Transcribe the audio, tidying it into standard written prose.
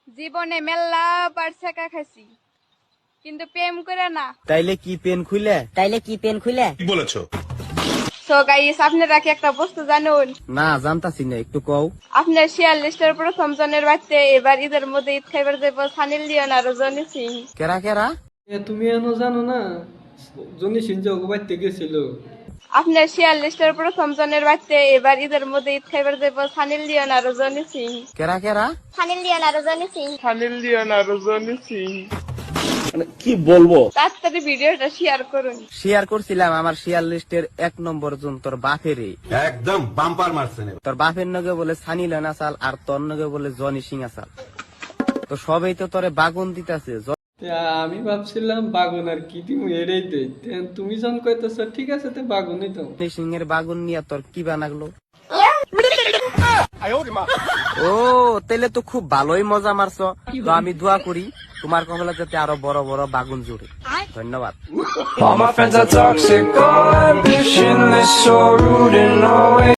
জীবনে মেলা বার ছেকা খাইছি কিন্তু প্রেম করে না। তাইলে কি পেন খুলে বলেছো? সো গাইস, আপনারা কি একটা বস্তু জানুন? না জানতাছি না, একটু কও। আপনার শেয়ার লিস্টের প্রথম জনের বাড়িতে এবার ঈদের মধ্যে ঈদ খাইবার যাইব সানিল লিওন আর জনি সিং। কেরা তুমি এনো জানো না, জনি সিনজা ওবাইতে গেছিল। আপনার শেয়ার লিস্টের প্রথম জনের বাড়িতে এবার ঈদের মধ্যে ঈদ খাইবার যাইব সানিল লিওন আর জনি সিং। কেরা সানিল লিওন আর জনি সিং। কি বলবো? তাড়াতাড়ি ভিডিওটা শেয়ার করুন। শেয়ার করছিলাম আমার শেয়ার লিস্টের 1 নম্বর জন তোর বাপেরে। একদম বাম্পার মারছেন। তোর বাপের নগে বলে সানি লিওন আসাল আর তোর নগে বলে জনি সিং আসাল। তো সবাই তো তোরে বাগুন দিতেছে। আমি ভাবছিলাম বাগুন আর কি তুমি এড়াই দে, তুমি যখন কইতেছ ঠিক আছে তো বাগুনই তো। জনি সিং এর বাগুন নিয়ে তোর কি বানাগলো? ও তাইলে তো খুব ভালোই মজা মারছ। তো আমি দোয়া করি তোমার কপালে যাতে আরো বড় বড় বাগুন জুড়ে। ধন্যবাদ। All my friends are toxic, all ambitionless, so rude and always